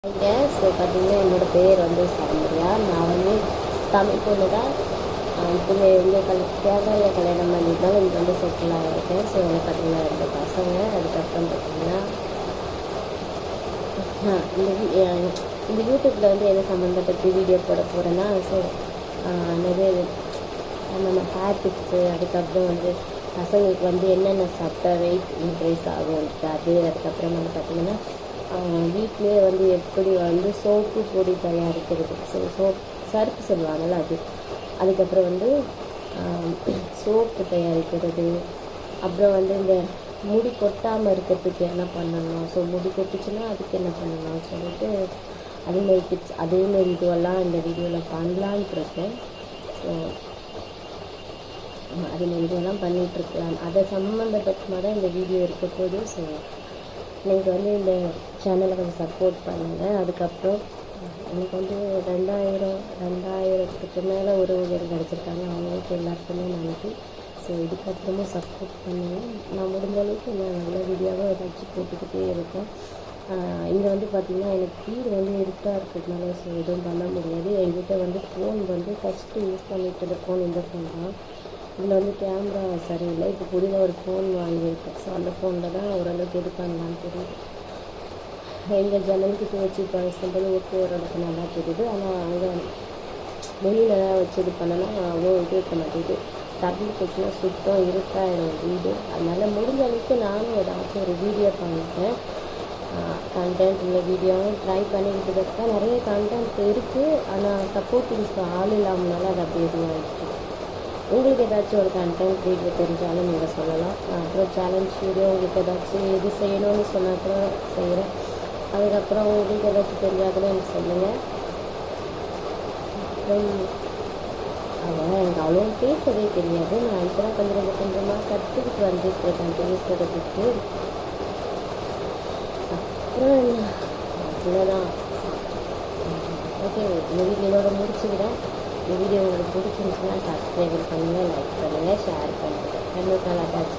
இங்கே ஸோ பார்த்தீங்கன்னா என்னோடய பேர் வந்து சௌந்தர்யா. நான் வந்து தமிழ் பொண்ணு தான். இப்போ இங்கே கேரளாவில் கல்யாணம் பண்ணி தான் இங்கே வந்து செட்டில் ஆகிருக்கேன். ஸோ எனக்கு பார்த்தீங்கன்னா 2 பசங்க. அதுக்கப்புறம் பார்த்தீங்கன்னா இந்த யூடியூப்பில் வந்து எது சம்மந்தப்பட்டு வீடியோ போட போகிறேன்னா ஸோ நிறைய நம்ம ஹேர் டிப்ஸு, அதுக்கப்புறம் வந்து பசங்களுக்கு வந்து என்னென்ன சாப்பிட்டா வெயிட் இன்க்ரீஸ் ஆகும் அது, அதுக்கப்புறம் வந்து பார்த்திங்கன்னா வீட்டிலே வந்து எப்படி வந்து சோப்பு பொடி தயாரிக்கிறது, சர்ப்பு சொல்லுவாங்கள்ல அது, அதுக்கப்புறம் வந்து சோப்பு தயாரிக்கிறது, அப்புறம் வந்து இந்த முடி கொட்டாமல் இருக்கிறதுக்கு என்ன பண்ணணும், ஸோ முடி கொட்டுச்சுன்னா அதுக்கு என்ன பண்ணணும்னு சொல்லிட்டு அதேமாரி டிப்ஸ் அதேமாரி இதுவெல்லாம் இந்த வீடியோவில் பண்ணலான்ட்டு இருக்கேன். ஸோ அதேமாரி இதுவெல்லாம் பண்ணிகிட்ருக்கலாம். அதை சம்மந்தப்பட்டமாக தான் இந்த வீடியோ இருக்க போது. ஸோ எனக்கு வந்து இந்த சேனலை கொஞ்சம் சப்போர்ட் பண்ணுங்கள். அதுக்கப்புறம் எனக்கு வந்து 2000க்கு மேலே உறவுகள் கிடச்சிருக்காங்க. அவங்களுக்கு எல்லாருக்குமே நன்றி. ஸோ இதுக்கப்புறமும் சப்போர்ட் பண்ணுவேன். நான் முடிஞ்ச அளவுக்கு நான் நல்ல வீடியோவாக ஏதாச்சும் போட்டுக்கிட்டே இருக்கேன். இங்கே வந்து பார்த்திங்கன்னா எனக்கு வீடு வந்து இருட்டாக இருக்கிறதுனால ஸோ எதுவும் பண்ண முடியாது. என்கிட்ட வந்து ஃபோன் வந்து ஃபஸ்ட்டு யூஸ் பண்ணிட்டு ஃபோன் இந்த ஃபோன் தான். இதில் வந்து கேமரா சரியில்லை. இப்போ புதிதாக ஒரு ஃபோன் வாங்கியிருக்கேன். ஸோ அந்த ஃபோனில் தான் ஓரளவுக்கு இது பண்ணலான்னு தெரியுது. எங்கள் ஜன்னலுக்கு வச்சு பேசும்போது ஓகே ஓரளவுக்கு நல்லா தெரியுது. ஆனால் அங்கே வெளியில் தான் வச்சு இது பண்ணலாம் அவ்வளோ இது இருக்க மாட்டேங்குது. கரண்ட் போச்சுன்னா சுத்தம் இருட்டாயிடும் வீடு. அதனால் முடிஞ்ச அளவுக்கு நானும் ஏதாச்சும் ஒரு வீடியோ பண்ணுறேன். கண்டென்ட் உள்ள வீடியோவும் ட்ரை பண்ணிக்கிட்டு இருக்கேன். நிறைய கண்டென்ட் இருக்குது. ஆனால் சப்போர்ட்டிங்ஸ் ஆள் இல்லாமனால அது அப்படி எதுவும் ஆகிடுச்சு. உங்களுக்கு ஏதாச்சும் ஒரு கண்டென்ட் வீடியோ தெரிஞ்சாலும் நீங்கள் சொல்லலாம். அப்புறம் சேலஞ்ச் வீடியோ உங்களுக்கு ஏதாச்சும் எது செய்யணும்னு சொன்னால் கூட செய்கிறேன். அதுக்கப்புறம் உங்களுக்கு ஏதாச்சும் தெரிஞ்சால் கூட எனக்கு சொல்லுங்கள். அப்புறம் அதான் எனக்கு அவ்வளோ பேசவே தெரியாது. நான் இப்போ தான் கொஞ்சமாக கற்றுக்கிட்டு வந்துட்டுருக்கேன் பேசுகிறதுக்கு. அப்புறம் அவ்வளோதான். ஓகே, இந்த வீடியோட முடிச்சுக்கிறேன். இந்த வீடியோ உங்களுக்கு பிடிச்சிருந்துச்சுன்னா சப்ஸ்கிரைப் பண்ணுங்கள், லைக் பண்ணுங்கள், ஷேர் பண்ணுங்கள். இன்னும் நல்லா தான்